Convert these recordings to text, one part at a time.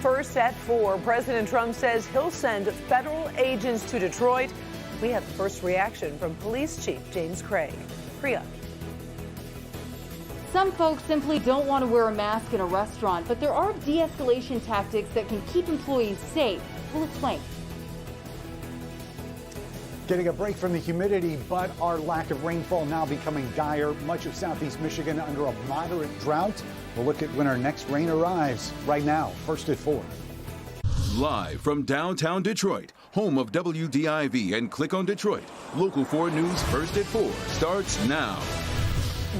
First at 4, President Trump says he'll send federal agents to Detroit. We have the first reaction from Police Chief James Craig. Priya. Some folks simply don't want to wear a mask in a restaurant, but there are de-escalation tactics that can keep employees safe. We'll explain. Getting a break from the humidity, but our lack of rainfall now becoming dire. Much of southeast Michigan under a moderate drought. We'll look at when our next rain arrives right now, first at 4. Live from downtown Detroit, home of WDIV and Click on Detroit, Local 4 News First at 4 starts now.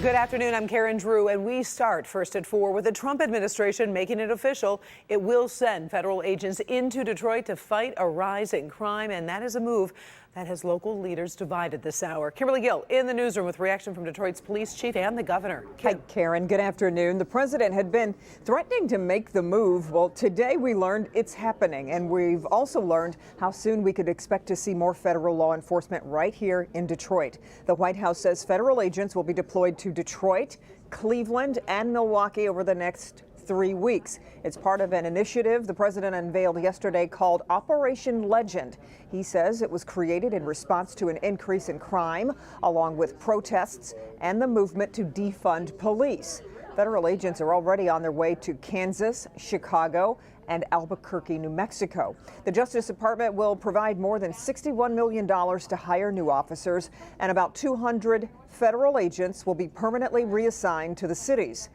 Good afternoon, I'm Karen Drew, and we start First at 4 with the Trump administration making it official. It will send federal agents into Detroit to fight a rise in crime, and that is a move that has local leaders divided this hour. Kimberly Gill in the newsroom with reaction from Detroit's police chief and the governor. Hi, Karen. Good afternoon. The president had been threatening to make the move. Well, today we learned it's happening, and we've also learned how soon we could expect to see more federal law enforcement right here in Detroit. The White House says federal agents will be deployed to Detroit, Cleveland, and Milwaukee over the next 3 weeks. It's part of an initiative the president unveiled yesterday called Operation Legend. He says it was created in response to an increase in crime, along with protests and the movement to defund police. Federal agents are already on their way to Kansas, Chicago, and Albuquerque, New Mexico. The Justice Department will provide more than $61 million to hire new officers, and about 200 federal agents will be permanently reassigned to the cities.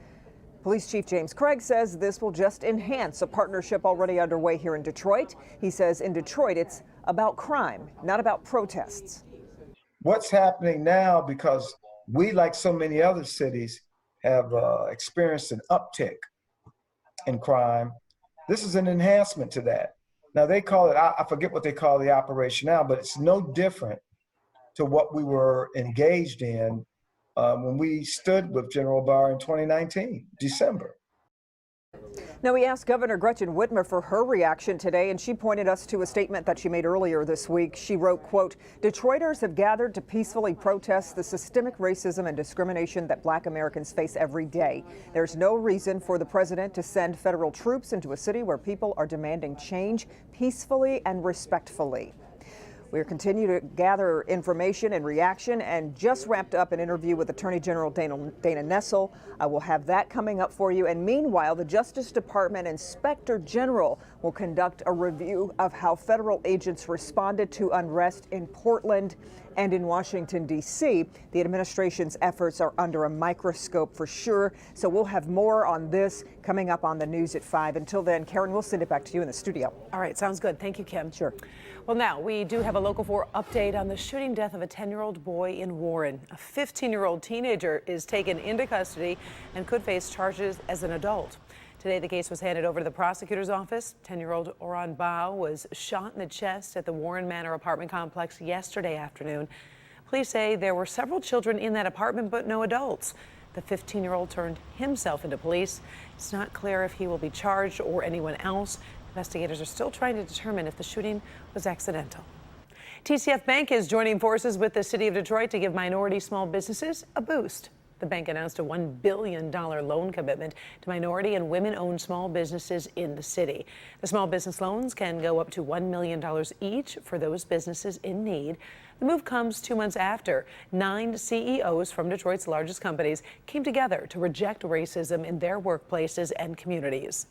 Police Chief James Craig says this will just enhance a partnership already underway here in Detroit. He says in Detroit, it's about crime, not about protests. What's happening now, because we, like so many other cities, have experienced an uptick in crime, this is an enhancement to that. Now they call it, I forget what they call the operation now, but it's no different to what we were engaged in when we stood with General Barr in 2019, December. Now, we asked Governor Gretchen Whitmer for her reaction today, and she pointed us to a statement that she made earlier this week. She wrote, quote, "Detroiters have gathered to peacefully protest the systemic racism and discrimination that Black Americans face every day. There's no reason for the president to send federal troops into a city where people are demanding change peacefully and respectfully." We're continuing to gather information and reaction, and just wrapped up an interview with Attorney General Dana Nessel. I will have that coming up for you. And meanwhile, the Justice Department Inspector General will conduct a review of how federal agents responded to unrest in Portland and in Washington, D.C. The administration's efforts are under a microscope for sure. So we'll have more on this coming up on the news at 5. Until then, Karen, we'll send it back to you in the studio. All right, sounds good. Thank you, Kim. Sure. Well, now we do have a Local 4 update on the shooting death of a 10-year-old boy in Warren. A 15-year-old teenager is taken into custody and could face charges as an adult. Today, the case was handed over to the prosecutor's office. 10-year-old Oran Bao was shot in the chest at the Warren Manor apartment complex yesterday afternoon. Police say there were several children in that apartment, but no adults. The 15-year-old turned himself into police. It's not clear if he will be charged or anyone else. Investigators are still trying to determine if the shooting was accidental. TCF Bank is joining forces with the city of Detroit to give minority small businesses a boost. The bank announced a $1 billion loan commitment to minority and women-owned small businesses in the city. The small business loans can go up to $1 million each for those businesses in need. The move comes 2 months after 9 CEOs from Detroit's largest companies came together to reject racism in their workplaces and communities.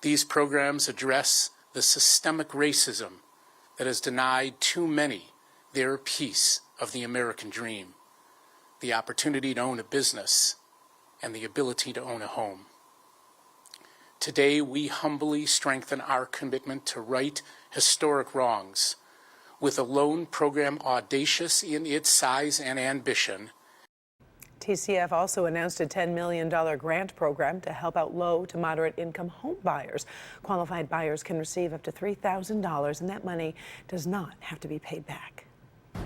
These programs address the systemic racism that has denied too many their piece of the American dream, the opportunity to own a business and the ability to own a home. Today, we humbly strengthen our commitment to right historic wrongs with a loan program audacious in its size and ambition. TCF also announced a $10 million grant program to help out low to moderate income home buyers. Qualified buyers can receive up to $3,000, and that money does not have to be paid back. I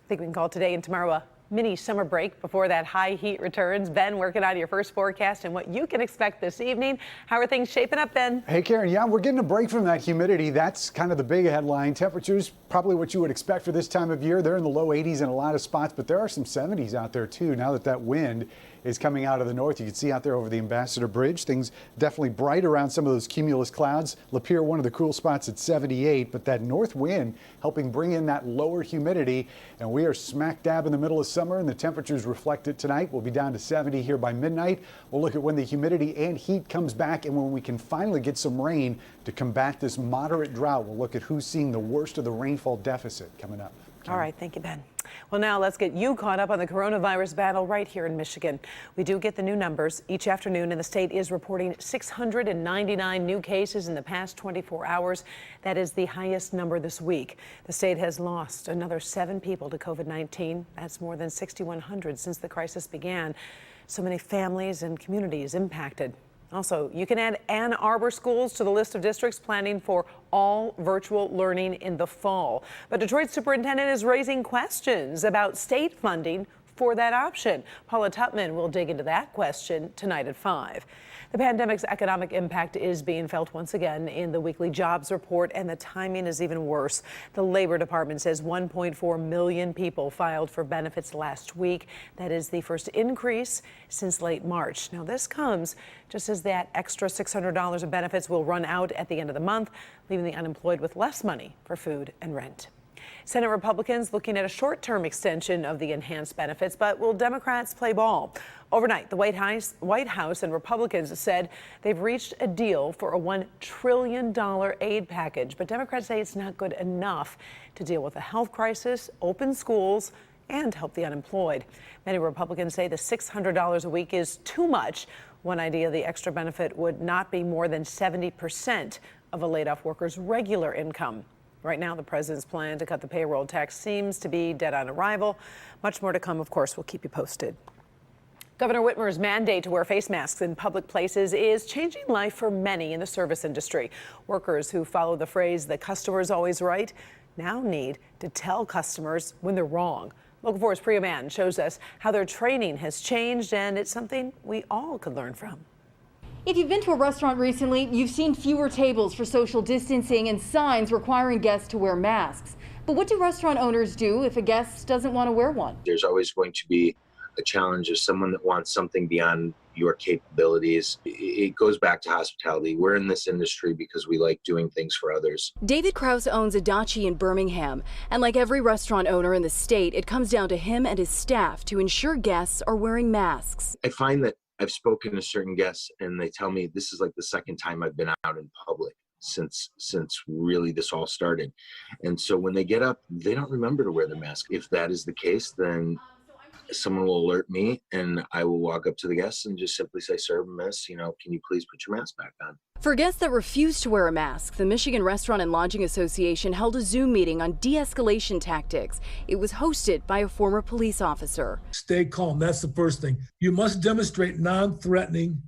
think we can call today and tomorrow a mini summer break before that high heat returns. Ben, working on your first forecast and what you can expect this evening. How are things shaping up, Ben? Hey, Karen, yeah, we're getting a break from that humidity. That's kind of the big headline. Temperatures, probably what you would expect for this time of year. They're in the low 80s in a lot of spots, but there are some 70s out there, too, now that that wind is coming out of the north. You can see out there over the Ambassador Bridge, things definitely bright around some of those cumulus clouds. Lapeer, one of the cool spots at 78, but that north wind helping bring in that lower humidity. And we are smack dab in the middle of summer, and the temperatures reflect it tonight. We'll be down to 70 here by midnight. We'll look at when the humidity and heat comes back and when we can finally get some rain to combat this moderate drought. We'll look at who's seeing the worst of the rainfall deficit coming up. All right, thank you, Ben. Well, now let's get you caught up on the coronavirus battle right here in Michigan. We do get the new numbers each afternoon, and the state is reporting 699 new cases in the past 24 hours. That is the highest number this week. The state has lost another 7 people to COVID-19. That's more than 6,100 since the crisis began. So many families and communities impacted. Also, you can add Ann Arbor schools to the list of districts planning for all virtual learning in the fall. But Detroit's superintendent is raising questions about state funding for that option. Paula Tutman will dig into that question tonight at 5. The pandemic's economic impact is being felt once again in the weekly jobs report, and the timing is even worse. The Labor Department says 1.4 million people filed for benefits last week. That is the first increase since late March. Now, this comes just as that extra $600 of benefits will run out at the end of the month, leaving the unemployed with less money for food and rent. Senate Republicans looking at a short-term extension of the enhanced benefits, but will Democrats play ball? Overnight, the White House and Republicans said they've reached a deal for a $1 trillion aid package, but Democrats say it's not good enough to deal with the health crisis, open schools, and help the unemployed. Many Republicans say the $600 a week is too much. One idea, the extra benefit would not be more than 70% of a laid-off worker's regular income. Right now, the president's plan to cut the payroll tax seems to be dead on arrival. Much more to come, of course. We'll keep you posted. Governor Whitmer's mandate to wear face masks in public places is changing life for many in the service industry. Workers who follow the phrase, "the customer's always right," now need to tell customers when they're wrong. Local 4's Priya Mann shows us how their training has changed, and it's something we all could learn from. If you've been to a restaurant recently, you've seen fewer tables for social distancing and signs requiring guests to wear masks. But what do restaurant owners do if a guest doesn't want to wear one? There's always going to be a challenge of someone that wants something beyond your capabilities. It goes back to hospitality. We're in this industry because we like doing things for others. David Krause owns a dachi in Birmingham, and like every restaurant owner in the state, it comes down to him and his staff to ensure guests are wearing masks. I find that I've spoken to certain guests and they tell me this is like the second time I've been out in public since really this all started. And so when they get up, they don't remember to wear the mask. If that is the case, then someone will alert me and I will walk up to the guests and just simply say, "Sir, miss, can you please put your mask back on?" For guests that refuse to wear a mask, the Michigan Restaurant and Lodging Association held a Zoom meeting on de-escalation tactics. It was hosted by a former police officer. Stay calm. That's the first thing. You must demonstrate non-threatening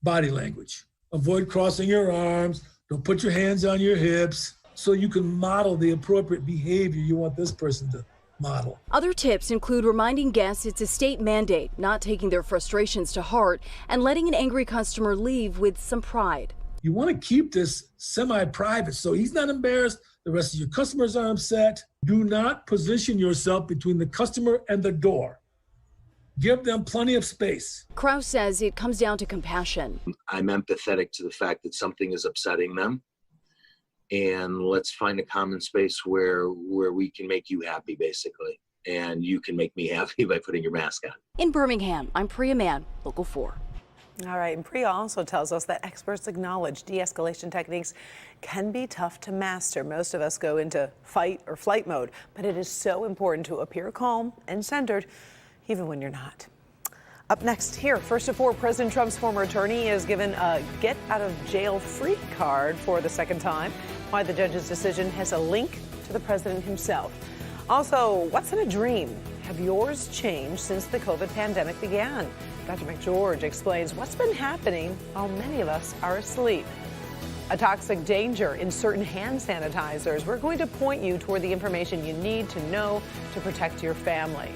body language. Avoid crossing your arms. Don't put your hands on your hips, so you can model the appropriate behavior you want this person to model. Other tips include reminding guests it's a state mandate, not taking their frustrations to heart, and letting an angry customer leave with some pride. You want to keep this semi-private so he's not embarrassed, the rest of your customers aren't upset. Do not position yourself between the customer and the door. Give them plenty of space. Krause says it comes down to compassion. I'm empathetic to the fact that something is upsetting them. And let's find a common space where we can make you happy, basically. And you can make me happy by putting your mask on. In Birmingham, I'm Priya Mann, Local 4. All right, and Priya also tells us that experts acknowledge de-escalation techniques can be tough to master. Most of us go into fight or flight mode, but it is so important to appear calm and centered, even when you're not. Up next here, first of 4, President Trump's former attorney is given a get-out-of-jail-free card for the second time. Why the judge's decision has a link to the president himself. Also, what's in a dream? Have yours changed since the COVID pandemic began? Dr. McGeorge explains what's been happening while many of us are asleep. A toxic danger in certain hand sanitizers. We're going to point you toward the information you need to know to protect your family.